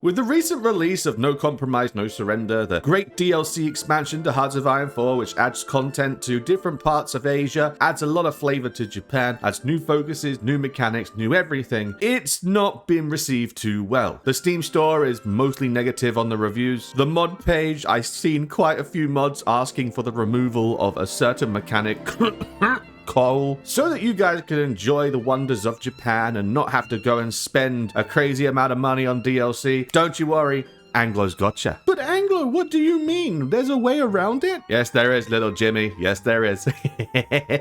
With the recent release of No Compromise, No Surrender, the great DLC expansion to Hearts of Iron 4, which adds content to different parts of Asia, adds a lot of flavor to Japan, adds new focuses, new mechanics, new everything, it's not been received too well. The Steam store is mostly negative on the reviews. The mod page, I've seen quite a few mods asking for the removal of a certain mechanic coal, so that you guys can enjoy the wonders of Japan and not have to go and spend a crazy amount of money on DLC. Don't you worry, Anglo's gotcha. But Anglo, what do you mean? There's a way around it? Yes, there is, little Jimmy. Yes, there is.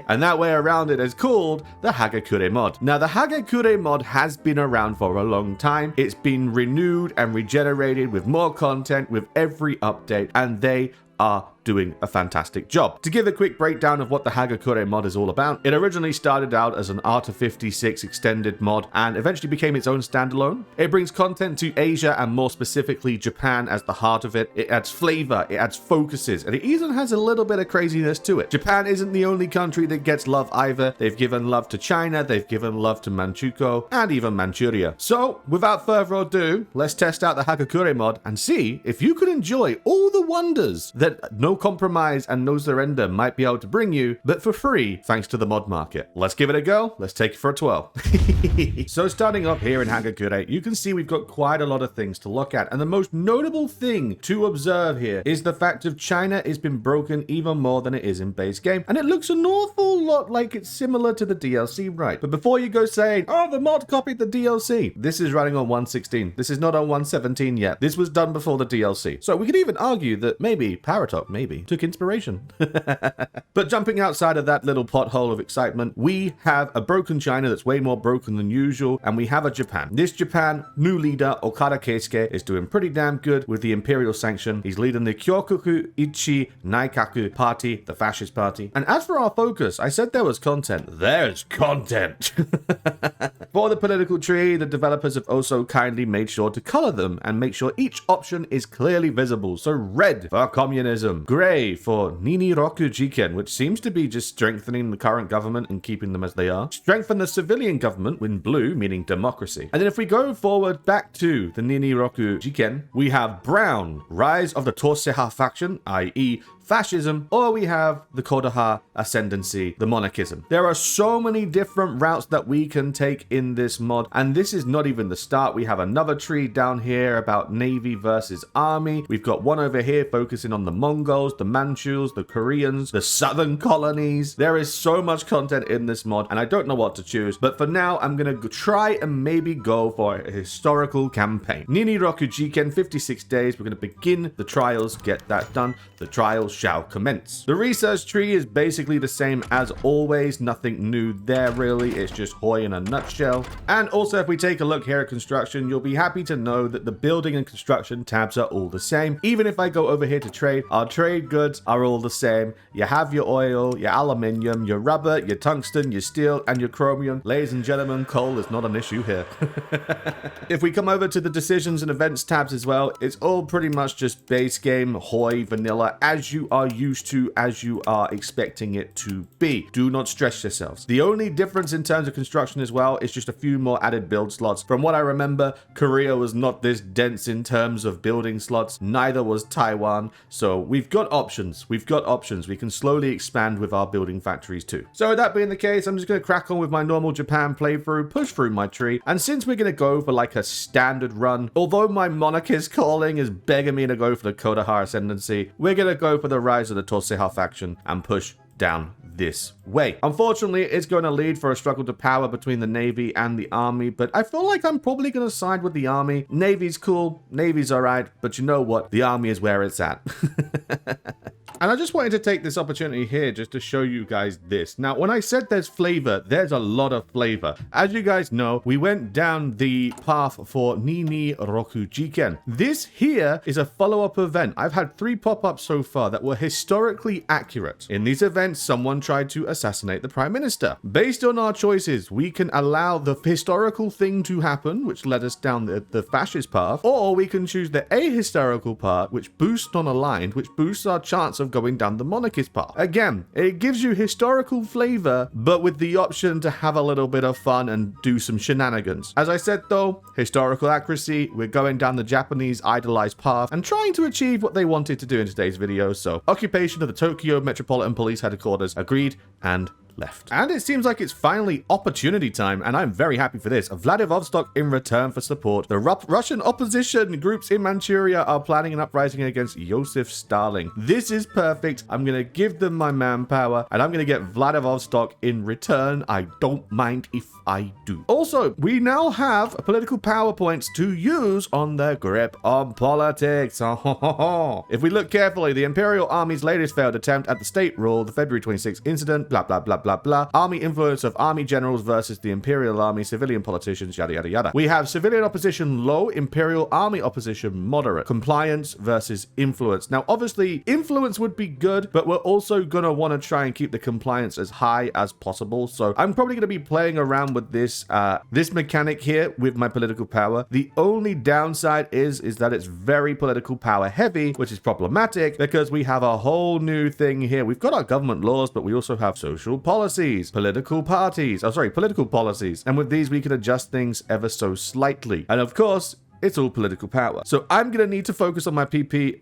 And that way around it is called the Hagakure Mod. Now, the Hagakure Mod has been around for a long time. It's been renewed and regenerated with more content with every update, and they are doing a fantastic job. To give a quick breakdown of what the Hagakure mod is all about, it originally started out as an Art of 56 extended mod and eventually became its own standalone. It brings content to Asia and more specifically Japan as the heart of it. It adds flavor, it adds focuses, and it even has a little bit of craziness to it. Japan isn't the only country that gets love either. They've given love to China, they've given love to Manchuria, and even Manchuria. So, without further ado, let's test out the Hagakure mod and see if you could enjoy all the wonders that No Compromise and No Surrender might be able to bring you, but for free thanks to the mod market. Let's give it a go. Let's take it for a twirl. So starting off here in Hagakure, you can see we've got quite a lot of things to look at, and the most notable thing to observe here is the fact of China has been broken even more than it is in base game, and it looks an awful lot like it's similar to the DLC, right? But before you go saying, oh, the mod copied the DLC, this is running on 1.16. This is not on 1.17 yet. This was done before the DLC. So we could even argue that maybe Paratalk took inspiration. But jumping outside of that little pothole of excitement, we have a broken China that's way more broken than usual, and we have a Japan. This Japan, new leader, Okada Keisuke, is doing pretty damn good with the Imperial Sanction. He's leading the Kyokuku Ichi Naikaku Party, the fascist party. And as for our focus, I said there was content. There's content! For the political tree, the developers have also kindly made sure to color them and make sure each option is clearly visible. So red for communism, gray for Nini Roku Jiken, which seems to be just strengthening the current government and keeping them as they are. Strengthen the civilian government with blue, meaning democracy. And then if we go forward back to the Nini Roku Jiken, we have brown, rise of the Toseha faction, i.e. fascism, or we have the Kodaha ascendancy, the monarchism. There are so many different routes that we can take in this mod, and this is not even the start. We have another tree down here about navy versus army. We've got one over here focusing on the Mongols, the Manchus, the Koreans, the southern colonies. There is so much content in this mod, and I don't know what to choose, but for now, I'm gonna try and maybe go for a historical campaign. Nini Roku Jiken, 56 days. We're gonna begin the trials, get that done. The trials shall commence. The research tree is basically the same as always, nothing new there really, it's just HOI in a nutshell. And also if we take a look here at construction, you'll be happy to know that the building and construction tabs are all the same. Even if I go over here to trade, our trade goods are all the same. You have your oil, your aluminium, your rubber, your tungsten, your steel, and your chromium. Ladies and gentlemen, coal is not an issue here. If we come over to the decisions and events tabs as well, it's all pretty much just base game, HOI, vanilla, as you are used to, as you are expecting it to be. Do not stress yourselves. The only difference in terms of construction as well is just a few more added build slots. From what I remember, Korea was not this dense in terms of building slots, neither was Taiwan. So we've got options. We've got options. We can slowly expand with our building factories too. So that being the case, I'm just going to crack on with my normal Japan playthrough, push through my tree. And since we're going to go for like a standard run, although my monarchist calling is begging me to go for the Kodaha ascendancy, we're going to go for the rise of the Toseha faction and push down this way. Unfortunately, it's going to lead for a struggle to power between the Navy and the Army, but I feel like I'm probably going to side with the Army. Navy's cool, Navy's alright, but you know what? The Army is where it's at. And I just wanted to take this opportunity here just to show you guys this. Now, when I said there's flavor, there's a lot of flavor. As you guys know, we went down the path for Nini Roku Jiken. This here is a follow-up event. I've had 3 pop-ups so far that were historically accurate. In these events, someone tried to assassinate the Prime Minister. Based on our choices, we can allow the historical thing to happen, which led us down the fascist path, or we can choose the ahistorical part, which boosts non-aligned, which boosts our chance of of going down the monarchist path. Again, it gives you historical flavor, but with the option to have a little bit of fun and do some shenanigans. As I said though, historical accuracy, we're going down the Japanese idolized path and trying to achieve what they wanted to do in today's video. So, occupation of the Tokyo Metropolitan Police Headquarters, agreed and left. And it seems like it's finally opportunity time, and I'm very happy for this. Vladivostok in return for support. The Russian opposition groups in Manchuria are planning an uprising against Joseph Stalin. This is perfect. I'm going to give them my manpower, and I'm going to get Vladivostok in return. I don't mind if I do. Also, we now have political power points to use on their grip on politics. If we look carefully, the Imperial Army's latest failed attempt at the state rule, the February 26th incident, blah, blah, blah, blah, blah. Army influence of army generals versus the Imperial Army, civilian politicians, yada, yada, yada. We have civilian opposition low, Imperial Army opposition moderate. Compliance versus influence. Now, obviously, influence would be good, but we're also going to want to try and keep the compliance as high as possible. So I'm probably going to be playing around with this mechanic here with my political power. The only downside is that it's very political power heavy, which is problematic because we have a whole new thing here. We've got our government laws, but we also have social policies, political policies. And with these, we can adjust things ever so slightly. And of course, it's all political power. So I'm going to need to focus on my PP.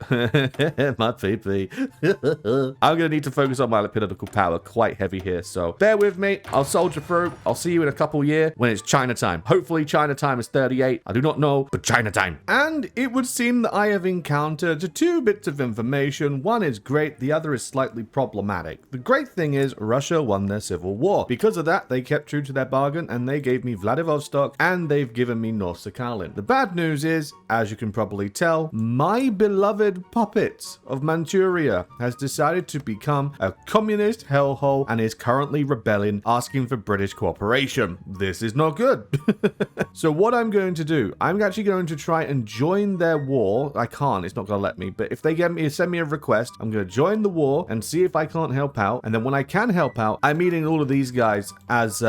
My PP. I'm going to need to focus on my political power quite heavy here. So bear with me. I'll soldier through. I'll see you in a couple years when it's China time. Hopefully China time is 38. I do not know, but China time. And it would seem that I have encountered two bits of information. One is great. The other is slightly problematic. The great thing is Russia won their civil war. Because of that, they kept true to their bargain and they gave me Vladivostok and they've given me North Sakhalin. The bad news is, as you can probably tell, my beloved puppet of Manchuria has decided to become a communist hellhole and is currently rebelling, asking for British cooperation. This is not good. So what I'm going to do, I'm actually going to try and join their war. I can't, it's not going to let me, but if they send me a request, I'm going to join the war and see if I can't help out. And then when I can help out, I'm eating all of these guys as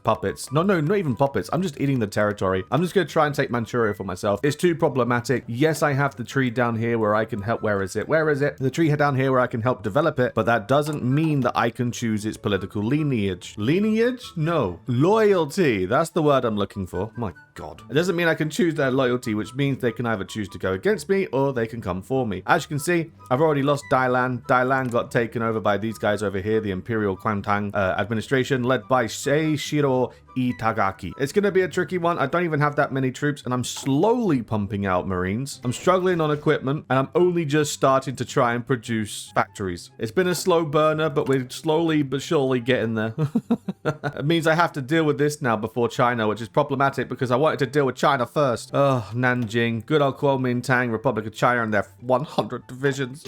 puppets. No, not even puppets. I'm just eating the territory. I'm just going to try and take Manchuria for myself. It's too problematic. Yes, I have the tree down here where I can help. Where is it? The tree down here where I can help develop it, but that doesn't mean that I can choose its political lineage. Lineage? No. Loyalty. That's the word I'm looking for. My God. It doesn't mean I can choose their loyalty, which means they can either choose to go against me or they can come for me. As you can see, I've already lost Dailan. Dailan got taken over by these guys over here, the Imperial Kwangtang administration, led by Seishiro Itagaki. It's going to be a tricky one. I don't even have that many troops, and I'm slowly pumping out Marines. I'm struggling on equipment, and I'm only just starting to try and produce factories. It's been a slow burner, but we're slowly but surely getting there. It means I have to deal with this now before China, which is problematic because I wanted to deal with China first. Oh, Nanjing, good old Kuomintang, Republic of China, and their 100 divisions.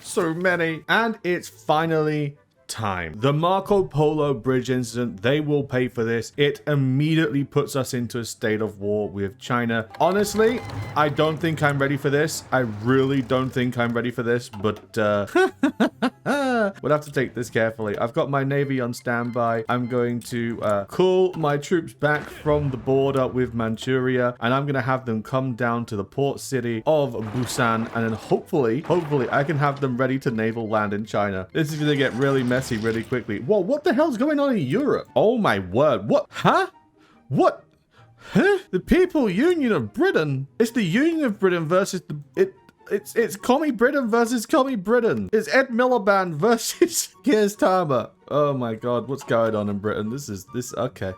So many. And it's finally time. The Marco Polo Bridge incident, they will pay for this. It immediately puts us into a state of war with China. Honestly, I don't think I'm ready for this. I really don't think I'm ready for this, but we'll have to take this carefully. I've got my navy on standby. I'm going to call my troops back from the border with Manchuria, and I'm going to have them come down to the port city of Busan, and then hopefully I can have them ready to naval land in China. This is going to get really messy really quickly. Whoa, what the hell's going on in Europe? Oh my word. What? Huh? What? Huh? The People Union of Britain? It's the Union of Britain versus it's Commie Britain versus Commie Britain. It's Ed Miliband versus Keir Starmer. Oh my God, what's going on in Britain? This, okay.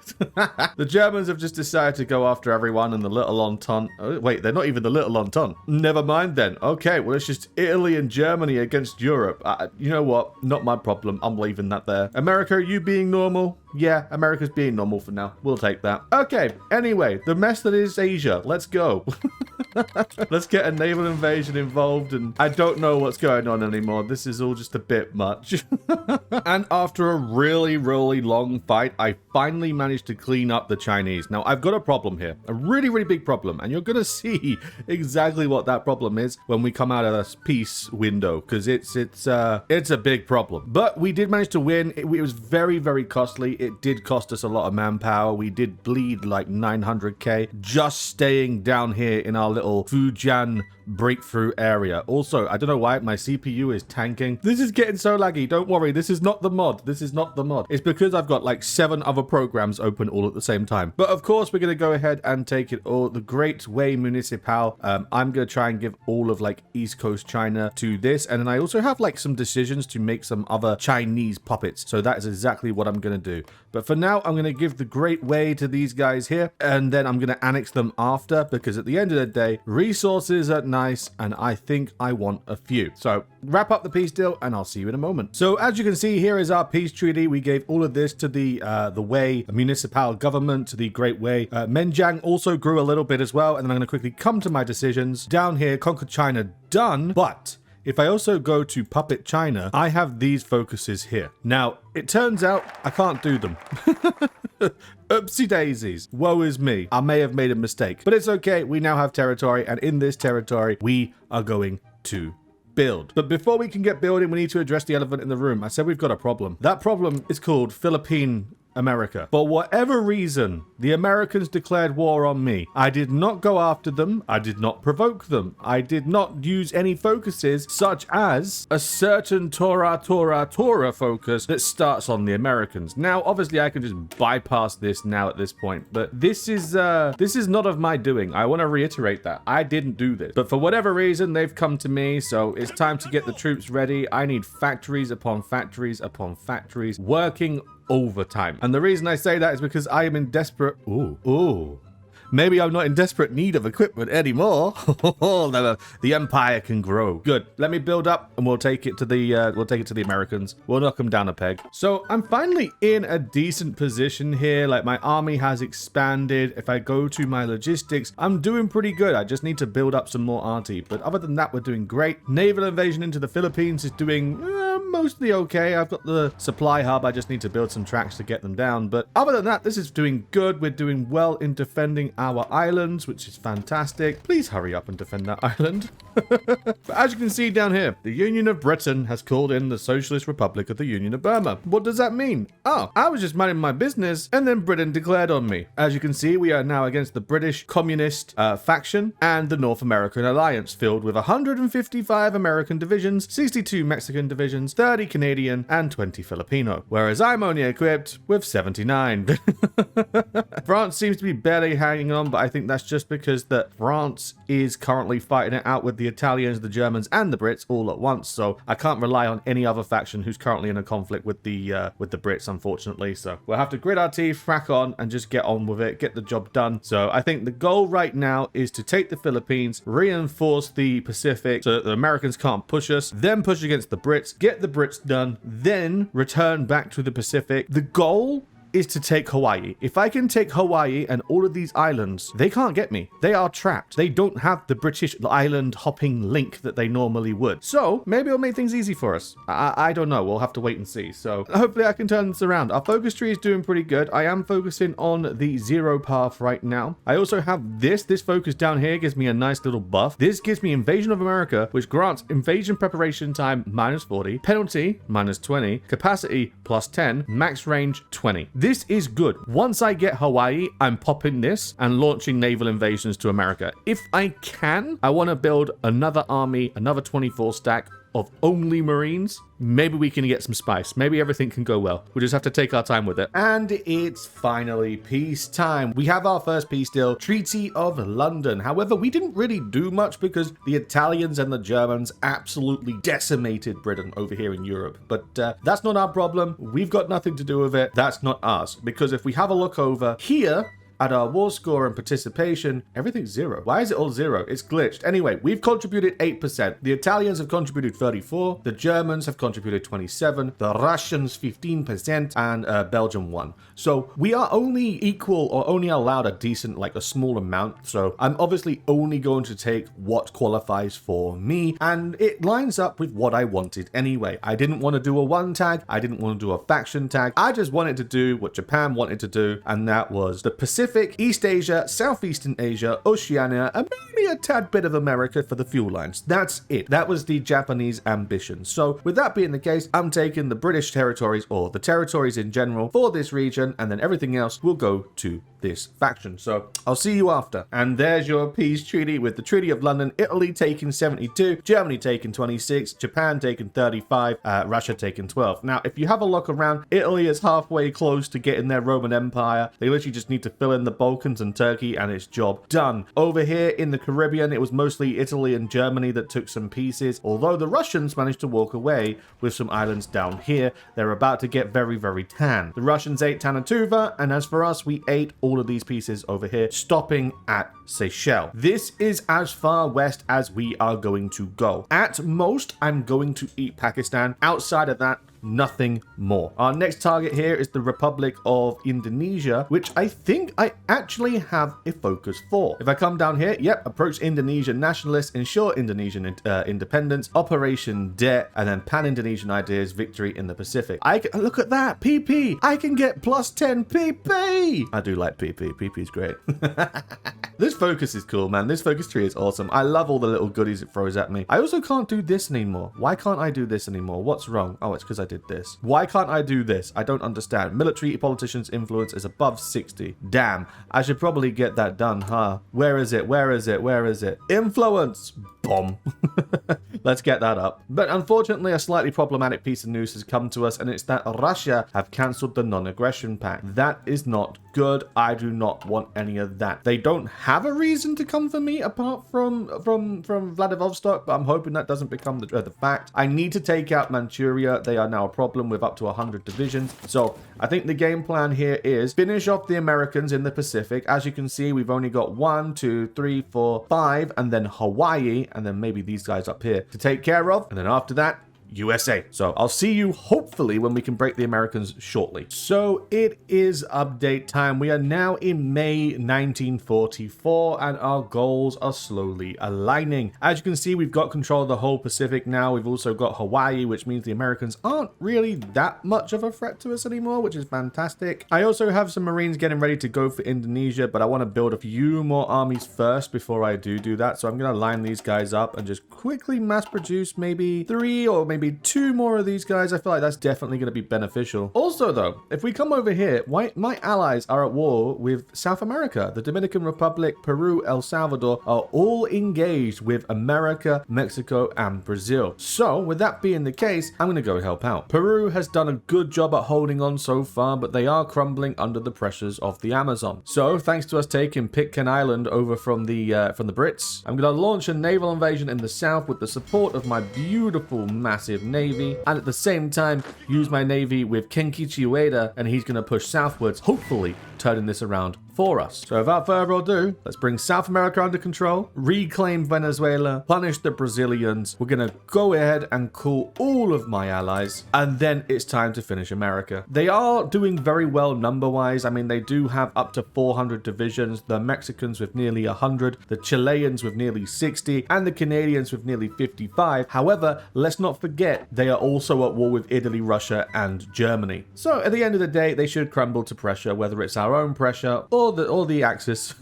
The Germans have just decided to go after everyone in the Little Entente. Oh, wait, they're not even the Little Entente. Never mind then. Okay, well, it's just Italy and Germany against Europe. You know what? Not my problem. I'm leaving that there. America, are you being normal? Yeah, America's being normal for now. We'll take that. Okay, anyway, the mess that is Asia. Let's go. Let's get a naval invasion involved, and I don't know what's going on anymore. This is all just a bit much. And after a really long fight, I finally managed to clean up the Chinese. Now, I've got a problem here, a really big problem, and you're gonna see exactly what that problem is when we come out of this peace window, because it's a big problem. But we did manage to win. It was very costly. It did cost us a lot of manpower. We did bleed like 900k just staying down here in our little Fujian breakthrough area. Also, I don't know why my CPU is tanking. This is getting so laggy. Don't worry. This is not the mod. This is not the mod. It's because I've got like 7 other programs open all at the same time. But of course, we're going to go ahead and take it all. The Great Way Municipal. I'm going to try and give all of like East Coast China to this. And then I also have like some decisions to make some other Chinese puppets. So that is exactly what I'm going to do. But for now, I'm going to give the Great Way to these guys here. And then I'm going to annex them after, because at the end of the day, resources are nice. And I think I want a few. So wrap up the peace deal and I'll see you in a moment. So as you can see, here is our peace treaty. We gave all of this to the Way municipal government, to the Great Way. Menjiang also grew a little bit as well. And then I'm going to quickly come to my decisions. Down here, conquer China, done. But if I also go to Puppet China, I have these focuses here. Now, it turns out I can't do them. Oopsie daisies. Woe is me. I may have made a mistake, but it's okay. We now have territory, and in this territory, we are going to build. But before we can get building, we need to address the elephant in the room. I said we've got a problem. That problem is called Philippine America. For whatever reason, the Americans declared war on me. I did not go after them. I did not provoke them. I did not use any focuses such as a certain Torah focus that starts on the Americans. Now, obviously, I can just bypass this now at this point, but this is not of my doing. I want to reiterate that. I didn't do this. But for whatever reason, they've come to me, so it's time to get the troops ready. I need factories upon factories upon factories working overtime. And the reason I say that is because I am in desperate... Maybe I'm not in desperate need of equipment anymore. The empire can grow. Good. Let me build up, and we'll take it to the Americans. We'll knock them down a peg. So I'm finally in a decent position here. Like, my army has expanded. If I go to my logistics, I'm doing pretty good. I just need to build up some more RT. But other than that, we're doing great. Naval invasion into the Philippines is doing mostly okay. I've got the supply hub. I just need to build some tracks to get them down. But other than that, this is doing good. We're doing well in defending our islands, which is fantastic. Please hurry up and defend that island. But as you can see down here, the Union of Britain has called in the Socialist Republic of the Union of Burma. What does that mean? Oh, I was just minding my business, and then Britain declared on me. As you can see, we are now against the British Communist faction and the North American Alliance, filled with 155 American divisions, 62 Mexican divisions, 30 Canadian, and 20 Filipino, whereas I'm only equipped with 79. France seems to be barely hanging on, but I think that's just because that France is currently fighting it out with the Italians, the Germans, and the Brits all at once. So I can't rely on any other faction who's currently in a conflict with the Brits, unfortunately. So we'll have to grit our teeth, crack on, and just get on with it, get the job done. So I think the goal right now is to take the Philippines, reinforce the Pacific so that the Americans can't push us, then push against the Brits, get the Brits done, then return back to the Pacific. The goal is to take Hawaii. If I can take Hawaii and all of these islands, they can't get me. They are trapped. They don't have the British island hopping link that they normally would. So maybe it'll make things easy for us. I don't know. We'll have to wait and see. So hopefully I can turn this around. Our focus tree is doing pretty good. I am focusing on the zero path right now. I also have this. This focus down here gives me a nice little buff. This gives me Invasion of America, which grants invasion preparation time -40, penalty -20, capacity +10, max range 20. This is good. Once I get Hawaii, I'm popping this and launching naval invasions to America. If I can, I want to build another army, another 24 stack of only Marines. Maybe we can get some spice. Maybe everything can go well. We just have to take our time with it. And it's finally peace time. We have our first peace deal, Treaty of London. However, we didn't really do much because the Italians and the Germans absolutely decimated Britain over here in Europe. But that's not our problem. We've got nothing to do with it. That's not us. Because if we have a look over here, at our war score and participation, everything's 0. Why is it all 0? It's glitched. Anyway, we've contributed 8%. The Italians have contributed 34. The Germans have contributed 27. The Russians 15%, and Belgium 1. So we are only equal or only allowed a decent, like a small amount. So I'm obviously only going to take what qualifies for me, and it lines up with what I wanted anyway. I didn't want to do a 1 tag. I didn't want to do a faction tag. I just wanted to do what Japan wanted to do, and that was the Pacific, East Asia, Southeastern Asia, Oceania, and maybe a tad bit of America for the fuel lines. That's it. That was the Japanese ambition. So with that being the case, I'm taking the British territories, or the territories in general, for this region, and then everything else will go to this faction. So I'll see you after. And there's your peace treaty with the Treaty of London. Italy taking 72, Germany taking 26, Japan taking 35, Russia taking 12. Now, if you have a look around, Italy is halfway close to getting their Roman Empire. They literally just need to fill in the Balkans and Turkey, and it's job done. Over here in the Caribbean, it was mostly Italy and Germany that took some pieces, although the Russians managed to walk away with some islands down here. They're about to get very, very tan. The Russians ate Tannu Tuva, and as for us, we ate all of these pieces over here, stopping at Seychelles. This is as far west as we are going to go. At most, I'm going to eat Pakistan. Outside of that, nothing more. Our next target here is the Republic of Indonesia, which I think I actually have a focus for. If I come down here, yep, approach Indonesian nationalists, ensure Indonesian independence, Operation Debt, and then Pan-Indonesian ideas, victory in the Pacific. Look at that, PP. I can get plus 10 PP. I do like PP. PP is great. This focus is cool, man. This focus tree is awesome. I love all the little goodies it throws at me. I also can't do this anymore. Why can't I do this anymore? What's wrong? Oh, it's because I did this. Why can't I do this? I don't understand. Military politicians' influence is above 60. Damn. I should probably get that done, huh? Where is it? Where is it? Where is it? Influence. Bomb. Let's get that up. But unfortunately, a slightly problematic piece of news has come to us, and it's that Russia have cancelled the non-aggression pact. That is not good. I do not want any of that. They don't have a reason to come for me apart from Vladivostok, but I'm hoping that doesn't become the fact. I need to take out Manchuria. They are now a problem with up to 100 divisions. So I think the game plan here is finish off the Americans in the Pacific. As you can see, we've only got 1, 2, 3, 4, 5, and then Hawaii, and then maybe these guys up here to take care of. And then after that, USA. So I'll see you hopefully when we can break the Americans shortly. So it is update time. We are now in May 1944 and our goals are slowly aligning. As you can see, we've got control of the whole Pacific now. We've also got Hawaii, which means the Americans aren't really that much of a threat to us anymore, which is fantastic. I also have some Marines getting ready to go for Indonesia, but I want to build a few more armies first before I do that. So I'm going to line these guys up and just quickly mass produce maybe 3 or maybe 2 more of these guys. I feel like that's definitely going to be beneficial. Also though, if we come over here, my allies are at war with South America. The Dominican Republic, Peru, El Salvador are all engaged with America, Mexico, and Brazil. So with that being the case, I'm going to go help out. Peru has done a good job at holding on so far, but they are crumbling under the pressures of the Amazon. So thanks to us taking Pitcairn Island over from the Brits, I'm going to launch a naval invasion in the south with the support of my beautiful, massive navy, and at the same time use my navy with Kenkichi Ueda, and he's going to push southwards, hopefully turning this around for us. So without further ado, let's bring South America under control, reclaim Venezuela, punish the Brazilians. We're going to go ahead and call all of my allies, and then it's time to finish America. They are doing very well number-wise. I mean, they do have up to 400 divisions, the Mexicans with nearly 100, the Chileans with nearly 60, and the Canadians with nearly 55. However, let's not forget, they are also at war with Italy, Russia, and Germany. So at the end of the day, they should crumble to pressure, whether it's our own pressure or the Axis.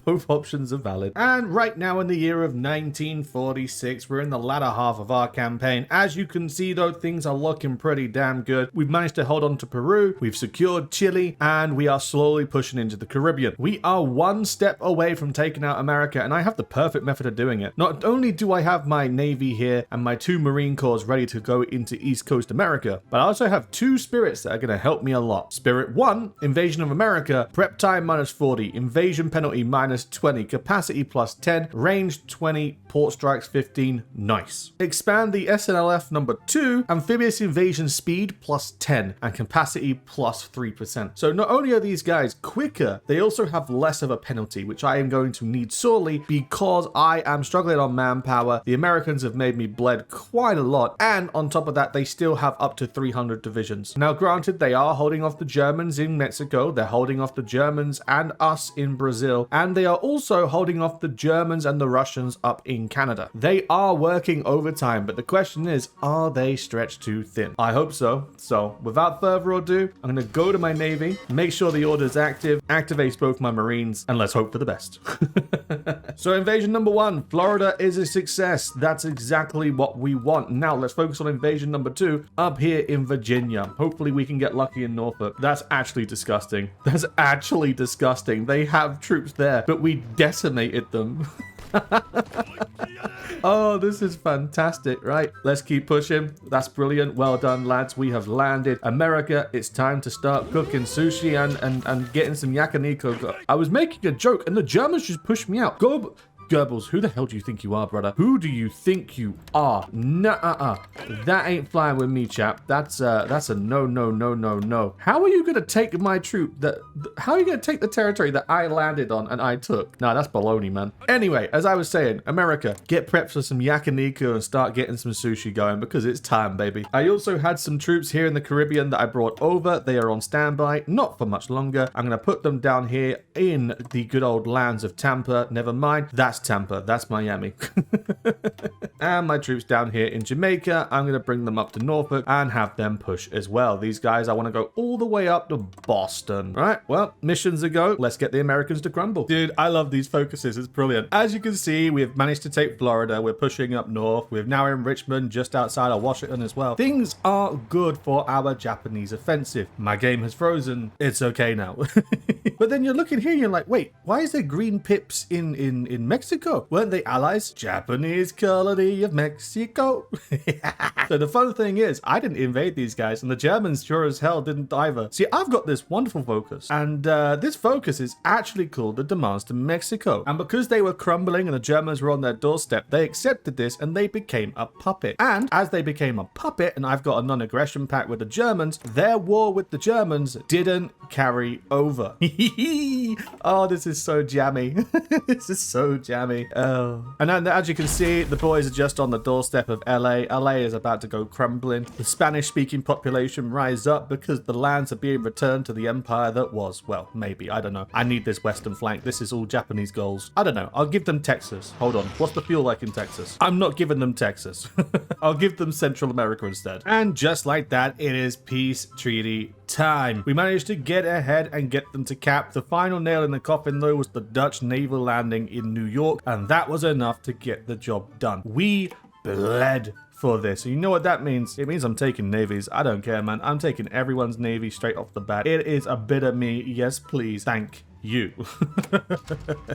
Both options are valid. And right now in the year of 1946, we're in the latter half of our campaign. As you can see though, things are looking pretty damn good. We've managed to hold on to Peru, we've secured Chile, and we are slowly pushing into the Caribbean. We are one step away from taking out America, and I have the perfect method of doing it. Not only do I have my Navy here and my 2 Marine Corps ready to go into East Coast America, but I also have 2 spirits that are going to help me a lot. Spirit 1, Invasion of America, prep time -40, invasion penalty -20, capacity +10, range 20, port strikes 15, nice. Expand the SNLF number 2, amphibious invasion speed +10, and capacity +3%. So not only are these guys quicker, they also have less of a penalty, which I am going to need sorely because I am struggling on manpower. The Americans have made me bled quite a lot, and on top of that, they still have up to 300 divisions. Now granted, they are holding off the Germans in Mexico, they're holding off the Germans and us in Brazil, and they are also holding off the Germans and the Russians up in Canada. They are working overtime, but the question is, are they stretched too thin? I hope so. So without further ado, I'm going to go to my Navy, make sure the order is active, activate both my Marines, and let's hope for the best. So invasion number 1, Florida is a success. That's exactly what we want. Now let's focus on invasion number 2 up here in Virginia. Hopefully we can get lucky in Norfolk. That's actually disgusting. That's actually actually disgusting. They have troops there, but we decimated them. Oh, this is fantastic, right? Let's keep pushing. That's brilliant. Well done, lads. We have landed. America, it's time to start cooking sushi and getting some yakiniku. I was making a joke and the Germans just pushed me out. Go... Goebbels, who the hell do you think you are, brother? Who do you think you are? Nuh-uh-uh. That ain't flying with me, chap. That's a no. How are you gonna take my troop how are you gonna take the territory that I landed on and I took? Nah, that's baloney, man. Anyway, as I was saying, America, get prepped for some yakiniku and start getting some sushi going because it's time, baby. I also had some troops here in the Caribbean that I brought over. They are on standby, not for much longer. I'm gonna put them down here in the good old lands of Tampa. Never mind, that's Tampa, that's Miami. And my troops down here in Jamaica, I'm going to bring them up to Norfolk and have them push as well. These guys, I want to go all the way up to Boston. All right, well, missions a go. Let's get the Americans to crumble. Dude, I love these focuses. It's brilliant. As you can see, we have managed to take Florida. We're pushing up north. We're now in Richmond, just outside of Washington as well. Things are good for our Japanese offensive. My game has frozen. It's okay now. But then you're looking here and you're like, wait, why is there green pips in Mexico? Weren't they allies? Japanese colony of Mexico. So the fun thing is, I didn't invade these guys and the Germans sure as hell didn't either. See, I've got this wonderful focus and this focus is actually called the Demands to Mexico. And because they were crumbling and the Germans were on their doorstep, they accepted this and they became a puppet. And as they became a puppet, and I've got a non-aggression pact with the Germans, their war with the Germans didn't carry over. Oh, this is so jammy. This is so jammy. Oh. And then, as you can see, the boys are just on the doorstep of LA. LA is about to go crumbling. The Spanish-speaking population rise up because the lands are being returned to the empire that was. Well, maybe. I don't know. I need this western flank. This is all Japanese goals. I don't know. I'll give them Texas. Hold on. What's the fuel like in Texas? I'm not giving them Texas. I'll give them Central America instead. And just like that, it is peace treaty time. We managed to get ahead and get them to cap. The final nail in the coffin, though, was the Dutch naval landing in New York, and that was enough to get the job done. We bled for this. You know what that means? It means I'm taking navies. I don't care, man. I'm taking everyone's navy straight off the bat. It is a bit of me. Yes, please. Thank you.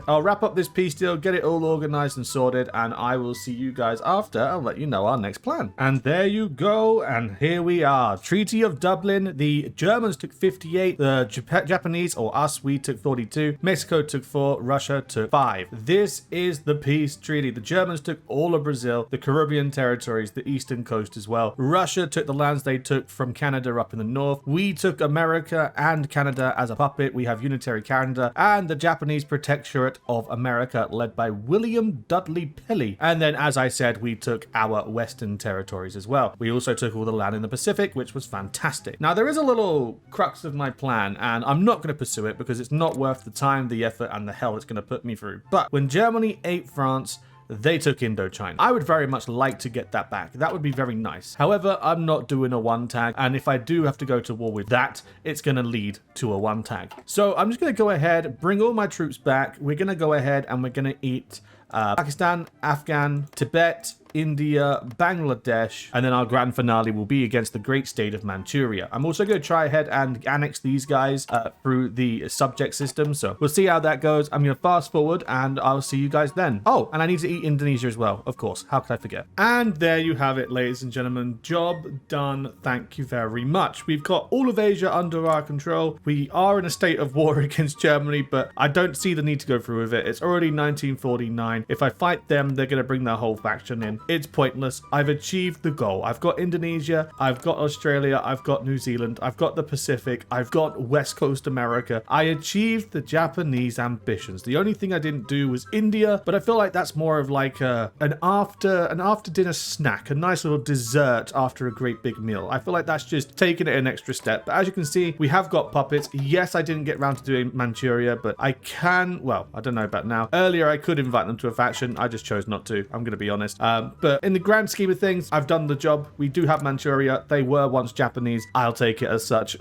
I'll wrap up this peace deal, get it all organized and sorted, and I will see you guys after and let you know our next plan. And there you go, and here we are. Treaty of Dublin. The Germans took 58, the Japanese, or us, we took 42, Mexico took 4, Russia took 5. This is the peace treaty. The Germans took all of Brazil, the Caribbean territories, the eastern coast as well. Russia took the lands they took from Canada up in the north. We took America and Canada as a puppet. We have unitary Canada and the Japanese Protectorate of America led by William Dudley Pelly. And then, as I said, we took our western territories as well. We also took all the land in the Pacific, which was fantastic. Now, there is a little crux of my plan, and I'm not going to pursue it because it's not worth the time, the effort, and the hell it's going to put me through. But when Germany ate France, they took Indochina. I would very much like to get that back. That would be very nice. However, I'm not doing a one tag, and if I do have to go to war with that, it's going to lead to a one tag. So I'm just going to go ahead, bring all my troops back. We're going to go ahead and we're going to eat Pakistan, Afghan, Tibet, India, Bangladesh, and then our grand finale will be against the great state of Manchuria. I'm also going to try ahead and annex these guys through the subject system, so we'll see how that goes. I'm going to fast forward and I'll see you guys then. Oh, and I need to eat Indonesia as well, of course. How could I forget? And there you have it, ladies and gentlemen. Job done. Thank you very much. We've got all of Asia under our control. We are in a state of war against Germany, but I don't see the need to go through with it. It's already 1949. If I fight them, they're going to bring their whole faction in. It's pointless. I've achieved the goal. I've got Indonesia, I've got Australia, I've got New Zealand, I've got the Pacific, I've got West Coast America. I achieved the Japanese ambitions. The only thing I didn't do was India, but I feel like that's more of like an after dinner snack, a nice little dessert after a great big meal. I feel like that's just taking it an extra step. But as you can see, we have got puppets. Yes, I didn't get around to doing Manchuria, but I can, well, I don't know about now. Earlier, I could invite them to a faction. I just chose not to. I'm going to be honest. But in the grand scheme of things, I've done the job. We do have Manchuria. They were once Japanese. I'll take it as such.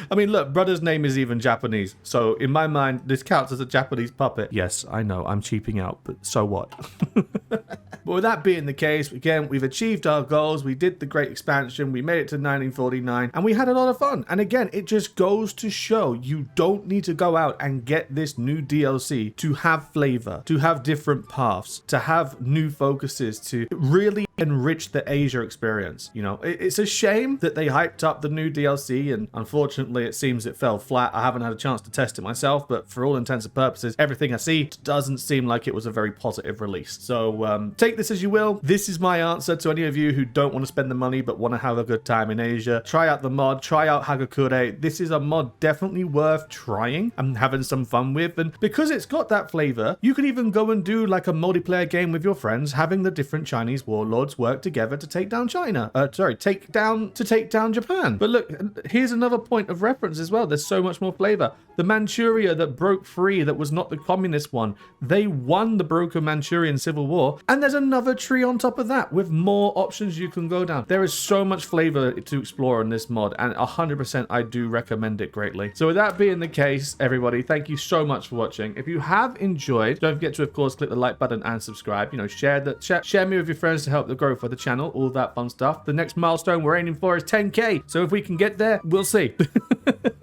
I mean, look, brother's name is even Japanese. So in my mind, this counts as a Japanese puppet. Yes, I know I'm cheaping out, but so what? But with that being the case, again, we've achieved our goals. We did the great expansion. We made it to 1949 and we had a lot of fun. And again, it just goes to show you don't need to go out and get this new DLC to have flavor, to have different paths, to have new focuses, to really enrich the Asia experience. You know, it's a shame that they hyped up the new DLC and unfortunately it seems it fell flat. I haven't had a chance to test it myself, but for all intents and purposes, everything I see doesn't seem like it was a very positive release. So take this as you will. This is my answer to any of you who don't want to spend the money but want to have a good time in Asia. Try out the mod, try out Hagakure. This is a mod definitely worth trying and having some fun with, and because it's got that flavor, you could even go and do like a multiplayer game with your friends, having the different Chinese warlords work together to take down China. Take down Japan. But look, here's another point of reference as well. There's so much more flavor. The Manchuria that broke free, that was not the communist one, they won the broken Manchurian civil war, and there's another tree on top of that with more options you can go down. There is so much flavor to explore in this mod, and 100% I do recommend it greatly. So with that being the case, everybody, thank you so much for watching. If you have enjoyed, don't forget to of course click the like button and subscribe. You know, share me with your friends to help the growth of the channel, all that fun stuff. The next milestone we're aiming for is 10k, so if we can get there, we'll see.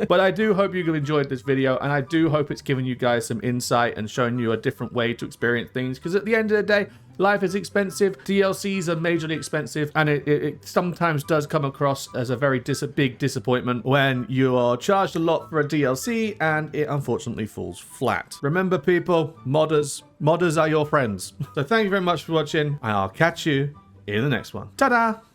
But I do hope you enjoyed this video, and I do hope it's given you guys some insight and shown you a different way to experience things, because at the end of the day, life is expensive, DLCs are majorly expensive, and it sometimes does come across as a very big disappointment when you are charged a lot for a DLC and it unfortunately falls flat. Remember people, modders are your friends. So thank you very much for watching, and I'll catch you in the next one. Ta-da!